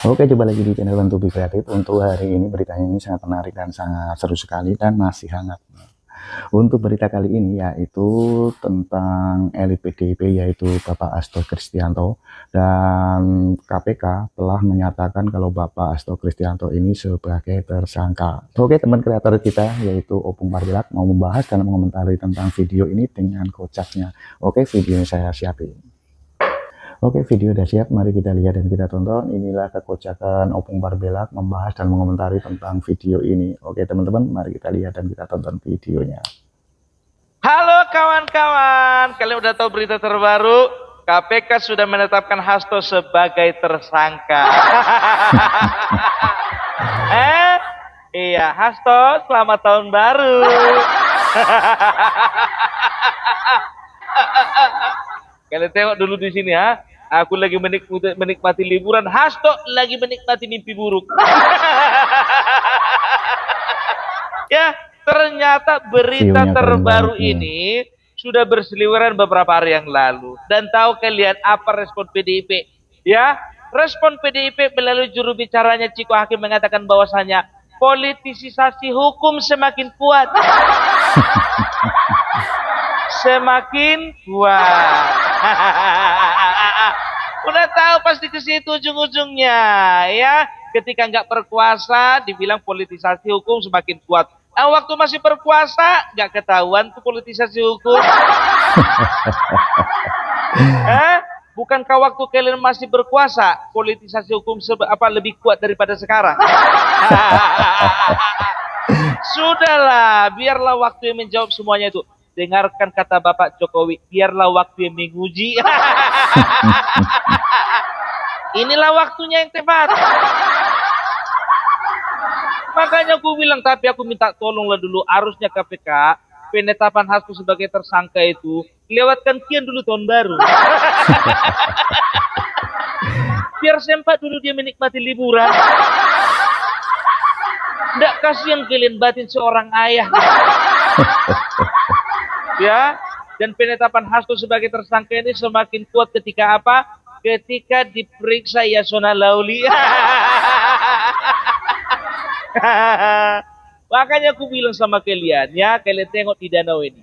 Oke, coba lagi di channel Bantu Bi Kreatif. Untuk hari ini beritanya ini sangat menarik dan sangat seru sekali dan masih hangat. Untuk berita kali ini yaitu tentang elit PDIP yaitu Bapak Hasto Kristianto, dan KPK telah menyatakan kalau Bapak Hasto Kristianto ini sebagai tersangka. Oke, teman kreator kita yaitu Opung Parbilak mau membahas dan mengomentari tentang video ini dengan kocaknya. Oke, videonya saya siapin. Oke, video udah siap, mari kita lihat dan kita tonton. Inilah kekocakan Opung Barbelak membahas dan mengomentari tentang video ini. Oke teman-teman, mari kita lihat dan kita tonton videonya. Halo kawan-kawan, kalian udah tahu berita terbaru? KPK sudah menetapkan Hasto sebagai tersangka. Iya, Hasto, selamat tahun baru. Kalian tengok dulu di sini ya. Aku lagi menikmati liburan, Hasto lagi menikmati mimpi buruk. Ya, ternyata berita terbaru ini sudah berseliweran beberapa hari yang lalu. Dan tahu kalian apa respon PDIP? Ya, respon PDIP melalui juru bicaranya Ciko Hakim mengatakan bahwasanya politisasi hukum semakin kuat. Semakin kuat. Udah tahu pasti ke situ ujung-ujungnya, ya. Ketika nggak berkuasa, dibilang politisasi hukum semakin kuat. Waktu masih berkuasa, nggak ketahuan tuh politisasi hukum. Bukankah waktu kalian masih berkuasa, politisasi hukum lebih kuat daripada sekarang? Sudahlah, biarlah waktu yang menjawab semuanya itu. Dengarkan kata Bapak Jokowi, biarlah waktu yang menguji. Inilah waktunya yang tepat. Makanya aku bilang, tapi aku minta tolonglah dulu, harusnya KPK penetapan Hasto sebagai tersangka itu lewatkan kian dulu tahun baru. Biar sempat dulu dia menikmati liburan. Nggak kasihan kalian batin seorang ayah. Ya, dan penetapan Hasto sebagai tersangka ini semakin kuat ketika apa? Ketika diperiksa Yasona Lauli. Makanya aku bilang sama kalian, ya, kalian tengok di danau ini.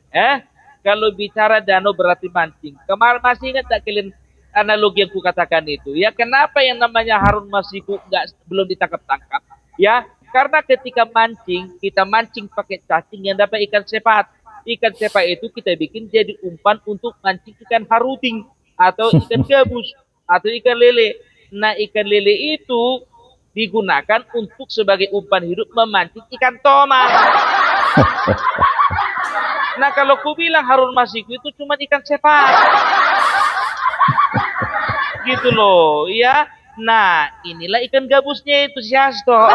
Kalau bicara danau berarti mancing. Kemarin masih ingat tak kalian analogi yang kukatakan itu? Ya, kenapa yang namanya Harun Masiku belum ditangkap-tangkap? Ya, karena ketika mancing, kita mancing pakai cacing yang dapat ikan sepat. Ikan sepa itu kita bikin jadi umpan untuk mancing ikan haruting atau ikan gabus atau ikan lele. Nah, ikan lele itu digunakan untuk sebagai umpan hidup memancing ikan tomat. Nah, kalau ku bilang Harun Masiku itu cuma ikan sepa. Gitu loh, ya. Nah, inilah ikan gabusnya itu si Hasto.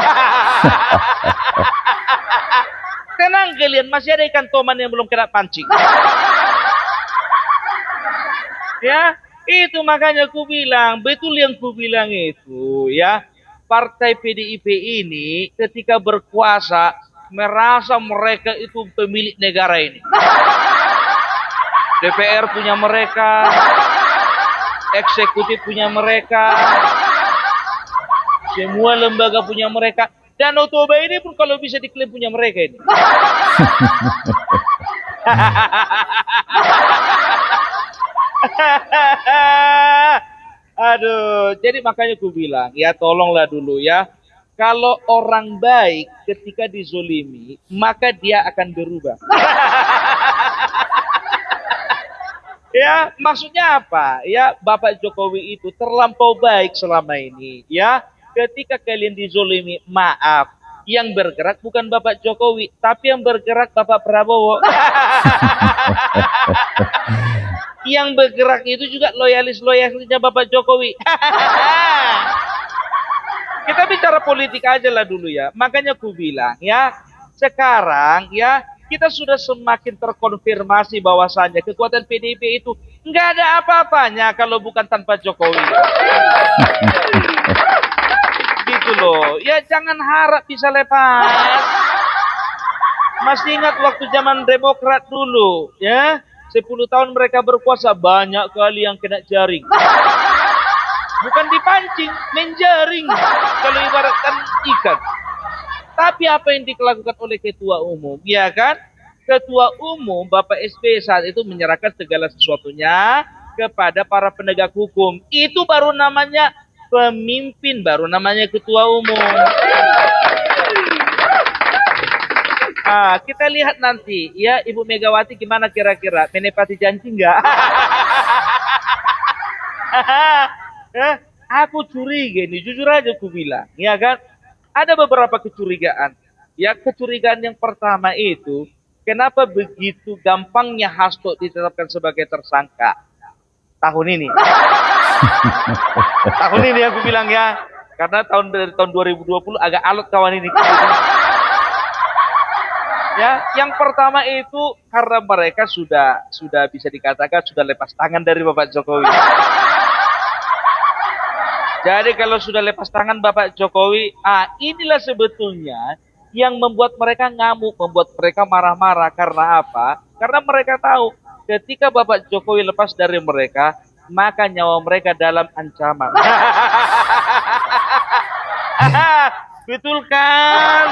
Tenang kalian, masih ada ikan toman yang belum kena pancing. Ya, itu makanya aku bilang, betul yang ku bilang itu, ya. Partai PDIP ini ketika berkuasa merasa mereka itu pemilik negara ini. DPR punya mereka, eksekutif punya mereka, semua lembaga punya mereka. Danau Toba ini pun kalau bisa diklaim punya mereka ini. Aduh, jadi makanya aku bilang, ya tolonglah dulu ya. Kalau orang baik ketika dizolimi, maka dia akan berubah. Ya, maksudnya apa? Ya, Bapak Jokowi itu terlampau baik selama ini, ya. Ketika kalian dizolimi, maaf, yang bergerak bukan Bapak Jokowi, tapi yang bergerak Bapak Prabowo. Yang bergerak itu juga loyalis-loyalisnya Bapak Jokowi. Kita bicara politik aja lah dulu ya. Makanya aku bilang ya, sekarang ya kita sudah semakin terkonfirmasi bahwasannya kekuatan PDIP itu nggak ada apa-apanya kalau bukan tanpa Jokowi. Gitu loh, ya jangan harap bisa lepas. Masih ingat waktu zaman Demokrat dulu, ya, 10 tahun mereka berkuasa banyak kali yang kena jaring. bukan dipancing, menjaring. Kalau ibaratkan ikan. Tapi apa yang dilakukan oleh ketua umum, ya kan? Ketua umum Bapak SBY saat itu menyerahkan segala sesuatunya kepada para penegak hukum. Itu baru namanya pemimpin, baru namanya ketua umum. Kita lihat nanti ya Ibu Megawati gimana kira-kira, menepati janji enggak? Aku curiga ini, jujur aja aku bilang, ya kan? Ada beberapa kecurigaan. Ya, kecurigaan yang pertama itu, kenapa begitu gampangnya Hasto ditetapkan sebagai tersangka tahun ini? Tahun ini aku bilang ya, karena dari tahun 2020 agak alot kawan ini. Ya, yang pertama itu karena mereka sudah bisa dikatakan sudah lepas tangan dari Bapak Jokowi. Jadi kalau sudah lepas tangan Bapak Jokowi, inilah sebetulnya yang membuat mereka ngamuk, membuat mereka marah-marah. Karena apa? Karena mereka tahu ketika Bapak Jokowi lepas dari mereka, maka nyawa mereka dalam ancaman. Betul kan?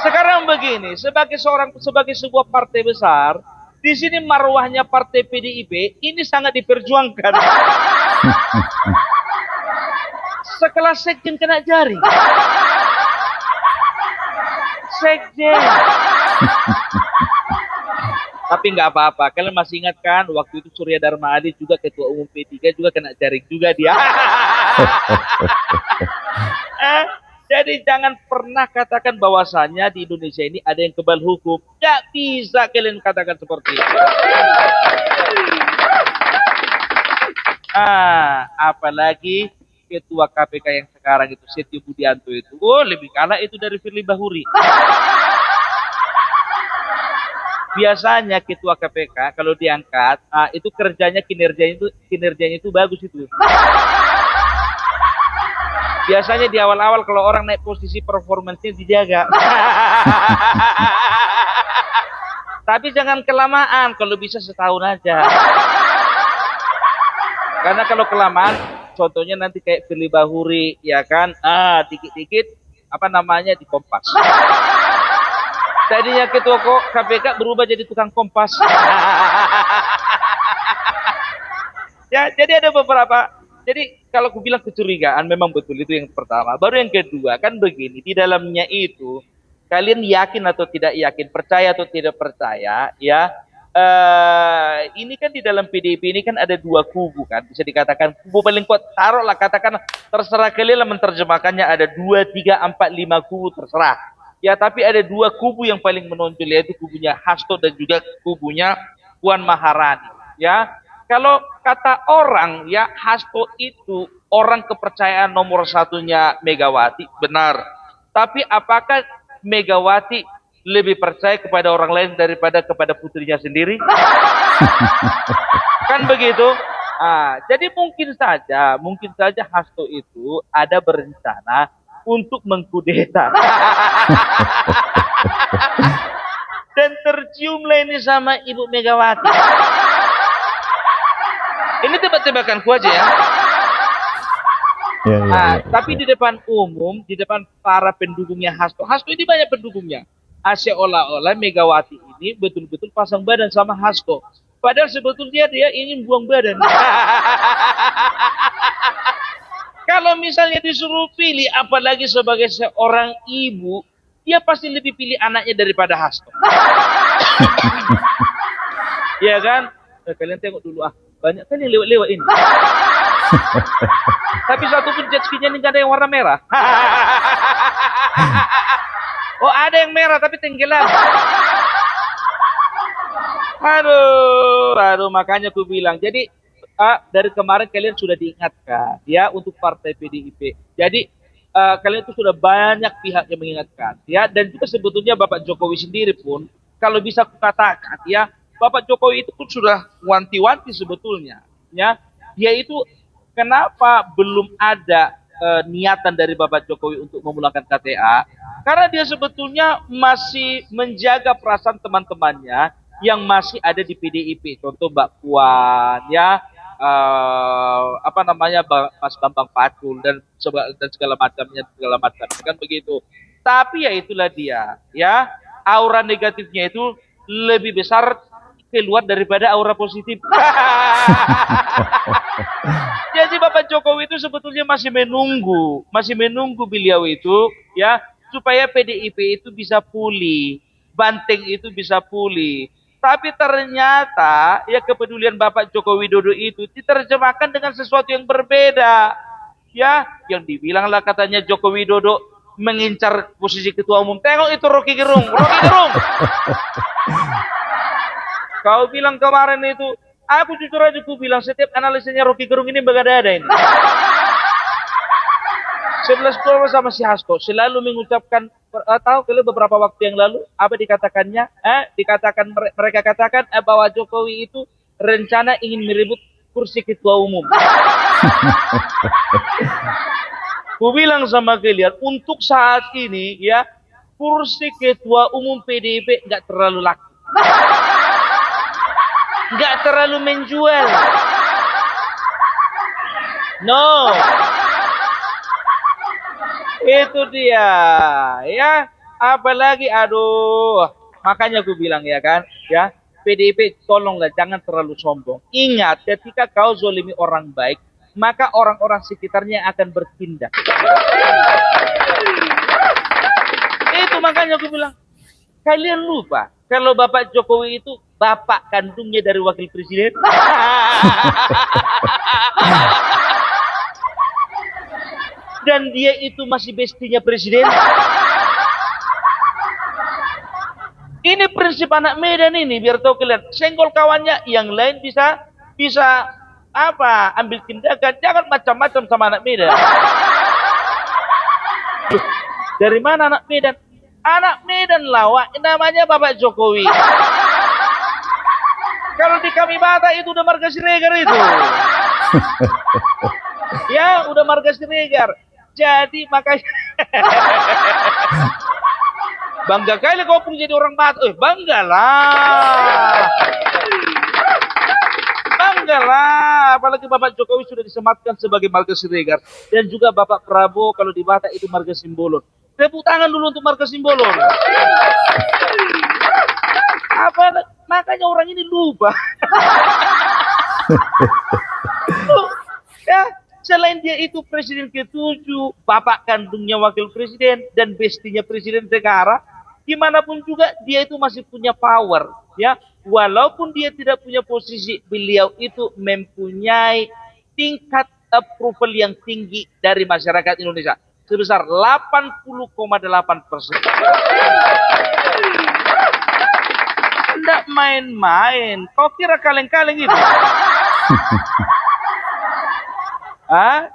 Sekarang begini, sebagai sebuah partai besar, di sini marwahnya partai PDIP ini sangat diperjuangkan. Sekelas sekjen kena jaring. Sekjen. Tapi nggak apa-apa. Kalian masih ingat kan waktu itu Surya Dharma Adi juga ketua umum P3 juga kena jaring juga dia. Jadi jangan pernah katakan bahwasanya di Indonesia ini ada yang kebal hukum. Nggak bisa kalian katakan seperti itu. Apalagi ketua KPK yang sekarang itu Setio Budianto itu, lebih kalah itu dari Firly Bahuri. Biasanya ketua KPK kalau diangkat, itu kinerjanya itu bagus itu. Biasanya di awal-awal kalau orang naik posisi performance-nya dijaga. Tapi jangan kelamaan, kalau bisa setahun aja. Karena kalau kelamaan, contohnya nanti kayak Firly Bahuri, ya kan? Dikit-dikit, di Kompas. Tadinya ketua KPK berubah jadi tukang kompas. Ya, jadi ada beberapa. Jadi kalau aku bilang kecurigaan memang betul itu yang pertama. Baru yang kedua kan begini, di dalamnya itu kalian yakin atau tidak yakin, percaya atau tidak percaya, ya. Ini kan di dalam PDIP ini kan ada dua kubu kan, bisa dikatakan kubu paling kuat. Taruhlah katakan terserah kalian lah menerjemahkannya ada 2, 3, 4, 5 kubu terserah. Ya tapi ada dua kubu yang paling menonjol yaitu kubunya Hasto dan juga kubunya Puan Maharani. Ya. Kalau kata orang ya Hasto itu orang kepercayaan nomor satunya Megawati, benar. Tapi apakah Megawati lebih percaya kepada orang lain daripada kepada putrinya sendiri? Kan begitu? Jadi mungkin saja Hasto itu ada berencana untuk mengkudeta. Dan terciumlah ini sama Ibu Megawati. Ini tebak-tebakanku aja ya. Tapi di depan umum, di depan para pendukungnya Hasto ini banyak pendukungnya. Seolah-olah Megawati ini betul-betul pasang badan sama Hasto. Padahal sebetulnya dia ingin buang badan. Kalau misalnya disuruh pilih, apalagi sebagai seorang ibu, dia pasti lebih pilih anaknya daripada Hasto. Ya kan? Kalian tengok dulu banyak kan yang lewat-lewat ini. Tapi satu pun jet ski-nya ini gak ada yang warna merah. Ada yang merah tapi tenggelam. Aduh, makanya aku bilang. Jadi dari kemarin kalian sudah diingatkan ya untuk partai PDIP. Jadi kalian itu sudah banyak pihak yang mengingatkan ya, dan juga sebetulnya Bapak Jokowi sendiri pun kalau bisa kukatakan ya, Bapak Jokowi itu pun sudah wanti-wanti sebetulnya ya. Dia itu kenapa belum ada niatan dari Bapak Jokowi untuk memulangkan KTA? Karena dia sebetulnya masih menjaga perasaan teman-temannya yang masih ada di PDIP. Contoh Mbak Puan ya, apa namanya Mas Bambang Pacul dan segala macamnya kan begitu. Tapi ya itulah dia, ya aura negatifnya itu lebih besar keluar daripada aura positif. Jadi Bapak Jokowi itu sebetulnya masih menunggu beliau itu ya supaya PDIP itu bisa pulih, Banteng itu bisa pulih. Tapi ternyata ya kepedulian Bapak Joko Widodo itu diterjemahkan dengan sesuatu yang berbeda. Ya, yang dibilanglah katanya Joko Widodo mengincar posisi ketua umum. Tengok itu Rocky Gerung, Rocky Gerung. Kau bilang kemarin itu, aku jujur aja aku bilang setiap analisanya Rocky Gerung ini berada ini. 11 sama si Hasto selalu mengucapkan tahu kalau beberapa waktu yang lalu apa dikatakannya mereka katakan bahwa Jokowi itu rencana ingin merebut kursi ketua umum. Ku bilang sama kalian untuk saat ini ya kursi ketua umum PDIP nggak terlalu laku, nggak terlalu menjual. No. Itu dia, ya. Apalagi, aduh, makanya aku bilang ya kan, ya PDIP tolonglah jangan terlalu sombong. Ingat, ketika kau zolimi orang baik, maka orang-orang sekitarnya akan bertindak. Itu makanya aku bilang, kalian lupa kalau Bapak Jokowi itu bapak kandungnya dari wakil presiden. Dan dia itu masih bestinya presiden. Ini prinsip anak Medan ini, biar tahu kalian. Senggol kawannya, yang lain bisa apa? Ambil tindakan. Jangan macam-macam sama anak Medan. Dari mana anak Medan? Anak Medan lawak, namanya Bapak Jokowi. Kalau di Kalibata itu udah marga Siregar itu. Ya, udah marga Siregar. Jadi makanya bangga kali kau pun jadi orang Batak. Banggalah. Banggalah. Apalagi Bapak Jokowi sudah disematkan sebagai marga Siregar. Dan juga Bapak Prabowo kalau di Batak itu marga Simbolon. Tepuk tangan dulu untuk marga Simbolon. Makanya orang ini lupa. Ya, selain dia itu presiden ke-7, bapak kandungnya wakil presiden dan bestinya presiden negara, gimana pun juga dia itu masih punya power, ya. Walaupun dia tidak punya posisi, beliau itu mempunyai tingkat approval yang tinggi dari masyarakat Indonesia sebesar 80,8%. Tidak main-main. Kau kira kaleng-kaleng itu?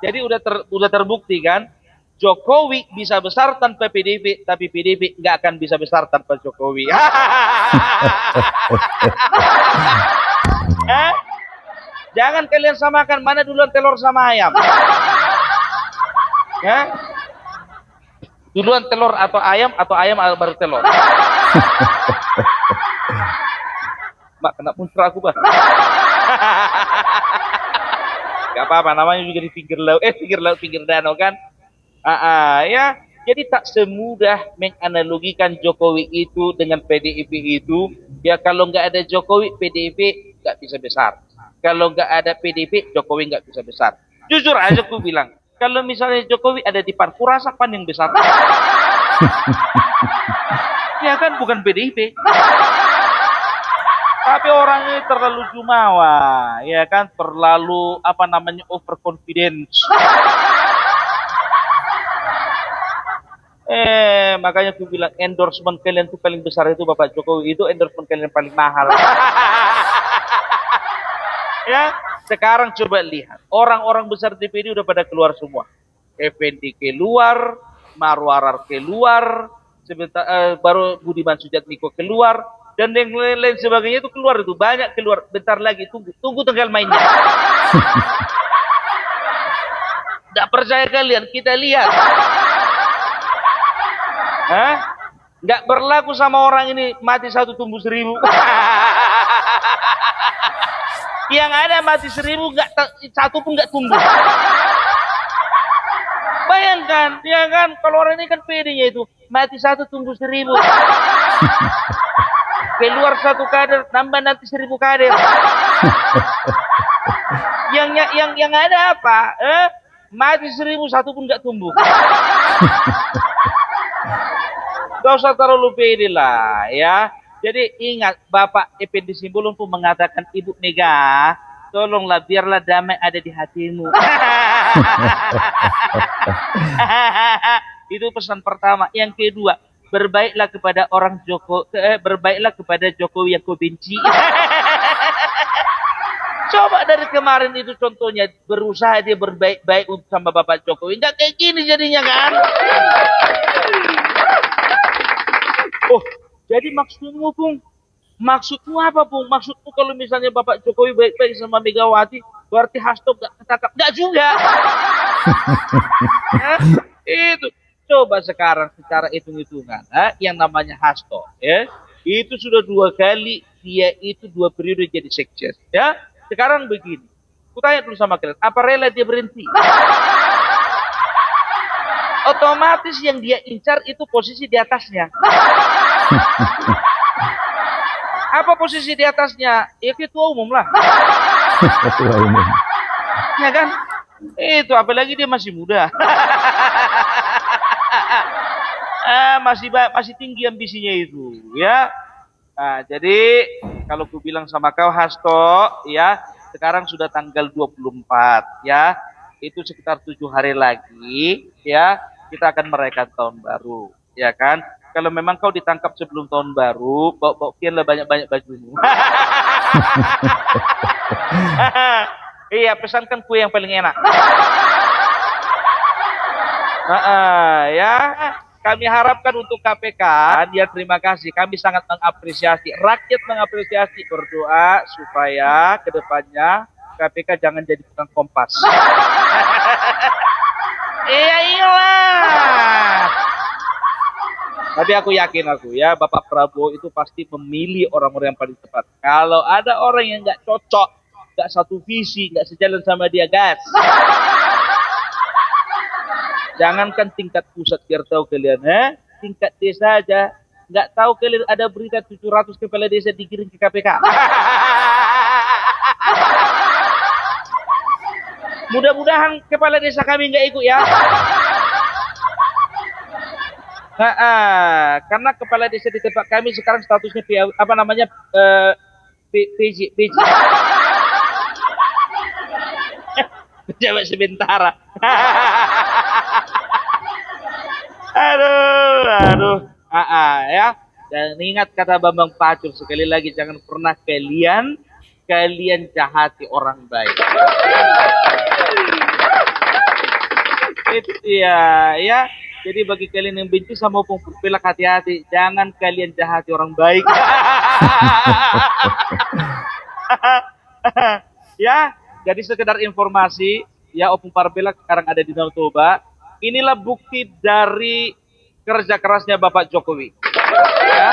Jadi udah terbukti kan, Jokowi bisa besar tanpa PDIP, tapi PDIP nggak akan bisa besar tanpa Jokowi. Jangan kalian samakan mana duluan telur sama ayam. Duluan telur atau ayam baru telur. Mak, kena muncul aku, Bah. Gak apa-apa, namanya juga di pinggir laut, pinggir danau kan. Ya, jadi tak semudah menganalogikan Jokowi itu dengan PDIP itu. Ya kalau nggak ada Jokowi, PDIP nggak bisa besar. Kalau nggak ada PDIP, Jokowi nggak bisa besar. Jujur aja aku bilang, kalau misalnya Jokowi ada di PAN, kurasa PAN yang besar. Ya kan, bukan PDIP. Tapi orang ini terlalu jumawa, ya kan, terlalu overconfidence. Makanya aku bilang endorsement kalian tuh paling besar itu Bapak Jokowi, itu endorsement kalian paling mahal. Ya, sekarang coba lihat, orang-orang besar DPD udah pada keluar semua. Effendi keluar, Marwarar keluar, baru Budiman Sujatmiko keluar. Dan yang lain-lain sebagainya itu keluar, itu banyak keluar. Bentar lagi, tunggu tanggal mainnya. Tidak percaya kalian, kita lihat. Nggak berlaku sama orang ini mati 1 tumbuh 1000. Yang ada mati 1000 satu pun nggak tumbuh. Bayangkan, ya kan? Kalau orang ini kan pedenya itu mati 1 tumbuh 1000. Keluar 1 kader, nambah nanti 1000 kader. yang ada apa? Mati 1000 satu pun nggak tumbuh. Gak usah terlalu pede lah ya. Jadi ingat, Bapak Effendi Simbolon pun mengatakan, Ibu Mega, tolonglah biarlah damai ada di hatimu. Itu pesan pertama. Yang kedua, berbaiklah kepada berbaiklah kepada Jokowi yang kau benci. Coba dari kemarin itu contohnya, berusaha dia berbaik-baik untuk sama Bapak Jokowi. Nggak kayak gini jadinya kan. Oh, jadi maksudmu, Bung? Maksudmu apa, Bung? Maksudmu kalau misalnya Bapak Jokowi baik-baik sama Megawati, berarti Hasto gak ketangkap? Gak juga. Itu. Coba sekarang secara hitung-hitungan, yang namanya Hasto, ya, itu sudah 2 kali dia itu 2 periode jadi sekjen, ya. Sekarang begini, aku tanya dulu sama kalian, apa rela dia berhenti? Otomatis yang dia incar itu posisi di atasnya. Apa posisi di atasnya? Ya ketua umum lah. Ketua umum. Ya kan? Itu apalagi dia masih muda. Masih tinggi ambisinya itu, ya. Nah, jadi kalau ku bilang sama kau Hasto, ya, sekarang sudah tanggal 24, ya. Itu sekitar 7 hari lagi, ya, kita akan merayakan tahun baru, ya kan? Kalau memang kau ditangkap sebelum tahun baru, bawa banyak-banyak bajumu. Iya, pesankan kue yang paling enak. Ya, kami harapkan untuk KPK, dia terima kasih. Kami sangat mengapresiasi, rakyat mengapresiasi, berdoa supaya kedepannya KPK jangan jadi tukang kompas. Iya iyalah. Tapi aku yakin ya, Bapak Prabowo itu pasti memilih orang-orang yang paling tepat. Kalau ada orang yang nggak cocok, nggak satu visi, nggak sejalan sama dia, gas. Jangankan tingkat pusat, biar tahu kalian, tingkat desa aja, nggak tahu kalian ada berita 700 kepala desa dikirim ke KPK. Mudah-mudahan kepala desa kami nggak ikut ya. Karena kepala desa di tempat kami sekarang statusnya PJ. Pejabat sementara. Aduh. Ya. Dan ingat kata Bambang Pacul sekali lagi, jangan pernah kalian jahati orang baik. Itu ya. Jadi bagi kalian yang benci sama Opung Purpilak, hati-hati, jangan kalian jahati orang baik. Ya, jadi sekedar informasi, ya, Opung Purpilak sekarang ada di Danau Toba. Inilah bukti dari kerja kerasnya Bapak Jokowi. Ya.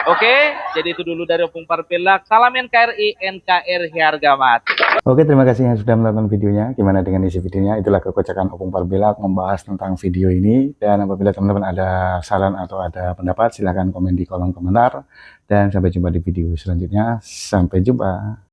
Oke, jadi itu dulu dari Opung Purpilak. Salam NKRI, NKRI harga mati. Oke, terima kasih yang sudah menonton videonya. Gimana dengan isi videonya? Itulah kekocakan Opung Purpilak membahas tentang video ini. Dan apabila teman-teman ada saran atau ada pendapat, silahkan komen di kolom komentar. Dan sampai jumpa di video selanjutnya. Sampai jumpa.